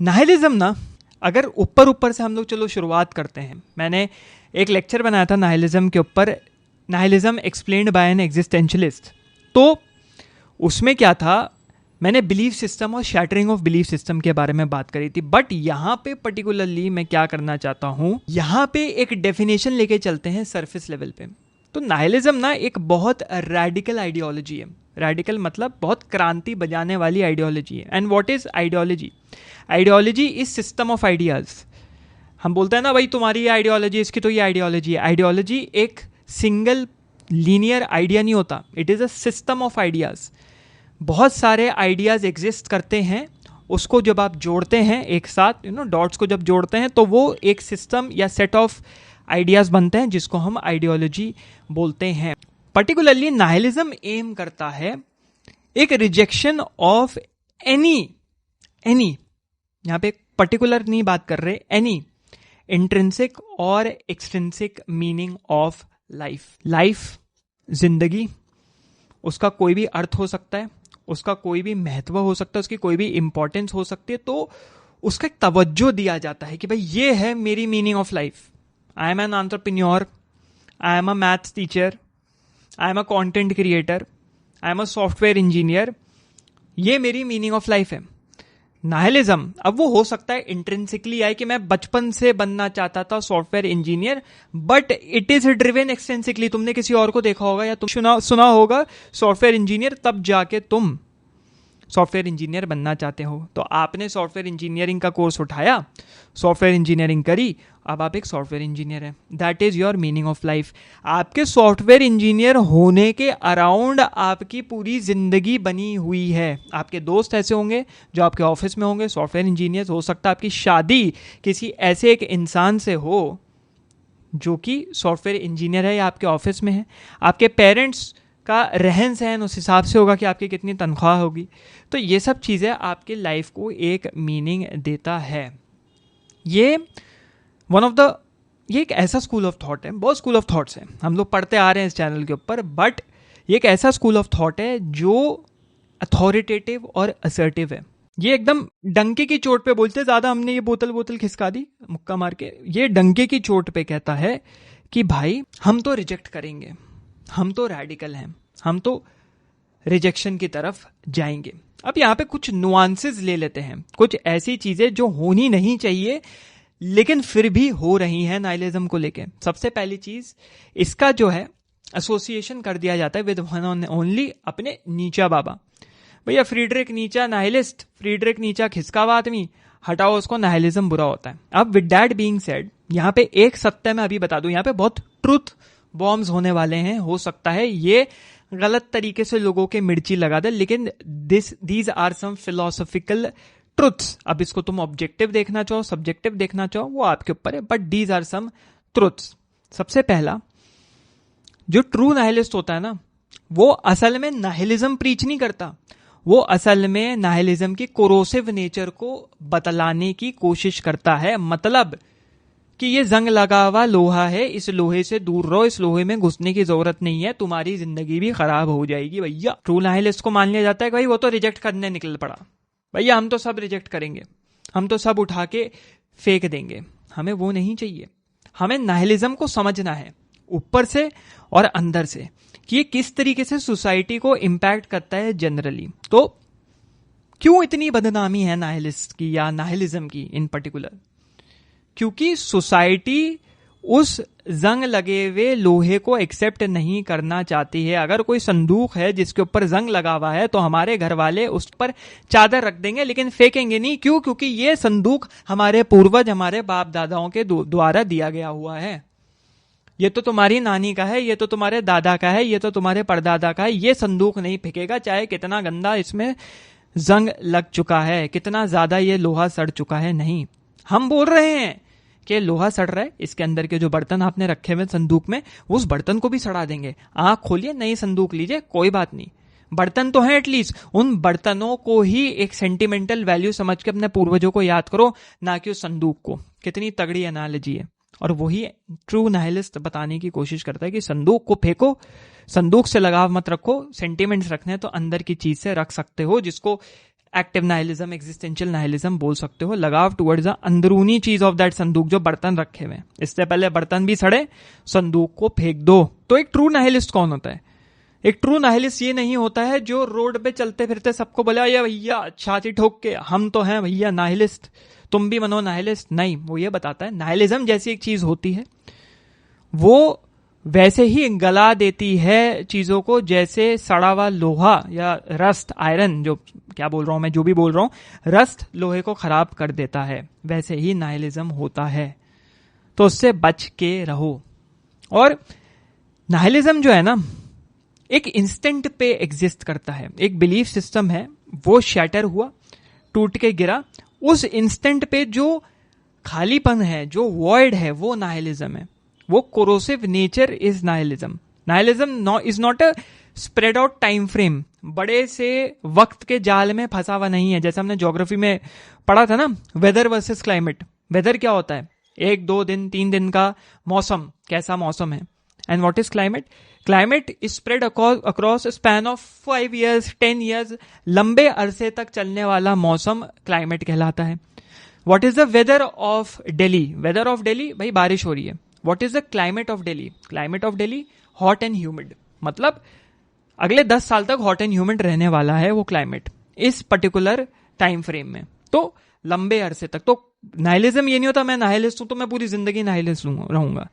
Nihilism ना, अगर ऊपर ऊपर से हम लोग चलो शुरुआत करते हैं। मैंने एक लेक्चर बनाया था नाइलिज्म के ऊपर, nihilism explained by an existentialist. तो उसमें क्या था, मैंने बिलीफ सिस्टम और शैटरिंग ऑफ बिलीफ सिस्टम के बारे में बात करी थी। बट यहाँ पे पर्टिकुलरली मैं क्या करना चाहता हूँ, यहाँ पे एक डेफिनेशन लेके चलते हैं सरफेस लेवल पे। तो नाइलिज्म ना एक बहुत रेडिकल आइडियोलॉजी है। रेडिकल मतलब बहुत क्रांति बजाने वाली आइडियोलॉजी है। And what is ideology? Ideology is system of ideas. हम बोलते हैं ना भाई तुम्हारी ये आइडियोलॉजी, इसकी तो ये आइडियोलॉजी है। आइडियोलॉजी एक सिंगल लीनियर आइडिया नहीं होता, it is a system of ideas. बहुत सारे आइडियाज़ एग्जिस्ट करते हैं, उसको जब आप जोड़ते हैं एक साथ, डॉट्स को जब जोड़ते हैं तो वो एक सिस्टम या सेट ऑफ आइडियाज़ बनते हैं, जिसको हम आइडियोलॉजी बोलते हैं। पर्टिकुलरली नाइलिज्म एम करता है एक रिजेक्शन ऑफ एनी यहाँ पे पर्टिकुलर नहीं बात कर रहे, एनी इंट्रिंसिक और एक्सट्रिंसिक मीनिंग ऑफ लाइफ। जिंदगी, उसका कोई भी अर्थ हो सकता है, उसका कोई भी महत्व हो सकता है, उसकी कोई भी इंपॉर्टेंस हो सकती है। तो उसका एक तवज्जो दिया जाता है कि भाई ये है मेरी meaning of life. I am an entrepreneur, I am a maths teacher, I am a content creator, I am a software engineer, ये मेरी मीनिंग ऑफ लाइफ है। नाइलिज्म, अब वो हो सकता है इंट्रिंसिकली आए कि मैं बचपन से बनना चाहता था software engineer, but it is driven extensively. तुमने किसी और को देखा होगा या तुम सुना होगा सॉफ्टवेयर इंजीनियर, तब जाके तुम सॉफ्टवेयर इंजीनियर बनना चाहते हो। तो आपने सॉफ्टवेयर इंजीनियरिंग का कोर्स उठाया, सॉफ्टवेयर इंजीनियरिंग करी, अब आप एक सॉफ्टवेयर इंजीनियर हैं। That is your meaning of life. आपके सॉफ्टवेयर इंजीनियर होने के अराउंड आपकी पूरी जिंदगी बनी हुई है। आपके दोस्त ऐसे होंगे जो आपके ऑफिस में होंगे, सॉफ्टवेयर इंजीनियर। हो सकता है आपकी शादी किसी ऐसे एक इंसान से हो जो कि सॉफ्टवेयर इंजीनियर है या आपके ऑफिस में है। आपके पेरेंट्स का रहन सहन उस हिसाब से होगा कि आपकी कितनी तनख्वाह होगी। तो ये सब चीज़ें आपके लाइफ को एक मीनिंग देता है। ये एक ऐसा स्कूल ऑफ थॉट है, बहुत स्कूल ऑफ थॉट्स हैं हम लोग पढ़ते आ रहे हैं इस चैनल के ऊपर, बट ये एक ऐसा स्कूल ऑफ थॉट है जो अथॉरिटेटिव और असर्टिव है। ये एकदम डंके की चोट पे बोलते, ज़्यादा हमने ये बोतल खिसका दी मुक्का मार के, ये डंके की चोट पे कहता है कि भाई हम तो रिजेक्ट करेंगे, हम तो रैडिकल हैं, हम तो रिजेक्शन की तरफ जाएंगे। अब यहाँ पे कुछ नुआंसेस ले लेते हैं, कुछ ऐसी चीजें जो होनी नहीं चाहिए लेकिन फिर भी हो रही हैं नाइलिज्म को लेके। सबसे पहली चीज, इसका जो है एसोसिएशन कर दिया जाता है विद वन ओनली अपने नीचा बाबा। भैया फ्रीडरिक नीचा नाइलिस्ट, फ्रीडरिक नीचा खिसकावा आदमी, हटाओ उसको, नाइलिज्म बुरा होता है। अब विद दैट बीइंग सेड, यहाँ पे एक सत्य मैं अभी बता दूं, यहाँ पे बहुत ट्रूथ बॉम्ब्स होने वाले हैं। हो सकता है ये गलत तरीके से लोगों के मिर्ची लगा दे, लेकिन these are some philosophical truths. अब इसको तुम ऑब्जेक्टिव देखना चाहो, सब्जेक्टिव देखना चाहो, वो आपके ऊपर है, but these are some truths. सबसे पहला, जो ट्रू नाइलिस्ट होता है ना, वो असल में नाइलिज्म प्रीच नहीं करता, वो असल में नाइलिज्म की कोरोसिव नेचर को बतलाने की कोशिश करता है। मतलब कि ये जंग लगा हुआ लोहा है, इस लोहे से दूर रहो, इस लोहे में घुसने की जरूरत नहीं है, तुम्हारी जिंदगी भी खराब हो जाएगी। भैया ट्रू नाइलिस्ट को मान लिया जाता है कि भाई वो तो रिजेक्ट करने निकल पड़ा, भैया हम तो सब रिजेक्ट करेंगे, हम तो सब उठा के फेंक देंगे। हमें वो नहीं चाहिए। हमें नाइलिज्म को समझना है ऊपर से और अंदर से कि ये किस तरीके से सोसाइटी को इम्पैक्ट करता है जनरली। तो क्यों इतनी बदनामी है नाइलिस्ट की या नाइलिज्म की इन पर्टिकुलर? क्योंकि सोसाइटी उस जंग लगे हुए लोहे को एक्सेप्ट नहीं करना चाहती है। अगर कोई संदूक है जिसके ऊपर जंग लगा हुआ है तो हमारे घर वाले उस पर चादर रख देंगे लेकिन फेंकेंगे नहीं। क्यों? क्योंकि ये संदूक हमारे पूर्वज, हमारे बाप दादाओं के द्वारा दिया गया हुआ है। ये तो तुम्हारी नानी का है, ये तो तुम्हारे दादा का है, ये तो तुम्हारे परदादा का है, ये संदूक नहीं फेंकेगा, चाहे कितना गंदा इसमें जंग लग चुका है, कितना ज्यादा ये लोहा सड़ चुका है। नहीं, हम बोल रहे हैं कि लोहा सड़ रहा है, इसके अंदर के जो बर्तन आपने रखे हुए संदूक में, उस बर्तन को भी सड़ा देंगे। आंख खोलिए, नई संदूक लीजिए, कोई बात नहीं, बर्तन तो है एटलीस्ट, उन बर्तनों को ही एक सेंटिमेंटल वैल्यू समझ के अपने पूर्वजों को याद करो, ना कि उस संदूक को। कितनी तगड़ी एनालॉजी है। और वही ट्रू नाइलिस्ट बताने की कोशिश करता है कि संदूक को फेंको, संदूक से लगाव मत रखो, सेंटिमेंट्स रखने हैं तो अंदर की चीज से रख सकते हो, जिसको एक्टिव नाइलिज्म, एग्जिस्टेंशियल नाइलिज्म बोल सकते हो। लगाव टुवर्ड्स द अंदरूनी चीज ऑफ दैट संदूक, जो बर्तन रखे हुए हैं, इससे पहले बर्तन भी सड़े, संदूक को फेंक दो। तो एक ट्रू नाइलिस्ट कौन होता है? एक ट्रू नाइलिस्ट ये नहीं होता है जो रोड पे चलते फिरते सबको बोले ये भैया छाती ठोक के हम तो हैं भैया नाइलिस्ट, तुम भी बनो नाइलिस्ट। नहीं, वो ये बताता है नाइलिज्म जैसी एक चीज होती है वो वैसे ही गला देती है चीजों को जैसे सड़ा हुआ लोहा या रस्ट, आयरन, जो क्या बोल रहा हूं मैं, जो भी बोल रहा हूं, रस्ट लोहे को खराब कर देता है, वैसे ही नाइलिज्म होता है। तो उससे बच के रहो। और नाइलिज्म जो है ना, एक इंस्टेंट पे एग्जिस्ट करता है। एक बिलीफ सिस्टम है, वो शैटर हुआ, टूट के गिरा, उस इंस्टेंट पे जो खालीपन है, जो वॉइड है, वो नाइलिज्म है। वो corrosive nature is nihilism. Nihilism is not a spread out time frame, बड़े से वक्त के जाल में फंसा हुआ नहीं है। जैसे हमने ज्योग्राफी में पढ़ा था ना, वेदर वर्सेस क्लाइमेट। वेदर क्या होता है? 1-2 दिन 3 दिन का मौसम, कैसा मौसम है। And what is climate? Climate is spread across span of 5 years 10 years, लंबे अरसे तक चलने वाला मौसम क्लाइमेट कहलाता है। What is the weather of Delhi? Weather of Delhi, भाई बारिश हो रही है। What is the climate of Delhi? Climate of Delhi hot and humid, मतलब अगले 10 साल तक हॉट एंड ह्यूमिड रहने वाला है वो क्लाइमेट, इस पर्टिकुलर टाइम फ्रेम में, तो लंबे अरसे तक। तो नाइलिज्म ये नहीं होता मैं नाइलिस्ट हूं तो मैं पूरी जिंदगी नाइलिस्ट रहूंगा।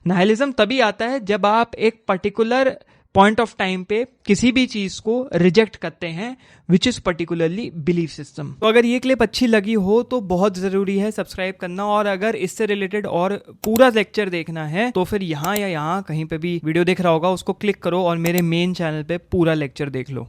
नाइलिज्म तभी आता है जब आप एक पर्टिकुलर पॉइंट ऑफ टाइम पे किसी भी चीज को रिजेक्ट करते हैं, which is particularly belief system. तो अगर ये क्लिप अच्छी लगी हो तो बहुत जरूरी है सब्सक्राइब करना, और अगर इससे रिलेटेड और पूरा लेक्चर देखना है तो फिर यहाँ या यहाँ कहीं पे भी वीडियो दिख रहा होगा, उसको क्लिक करो और मेरे मेन चैनल पे पूरा लेक्चर देख लो।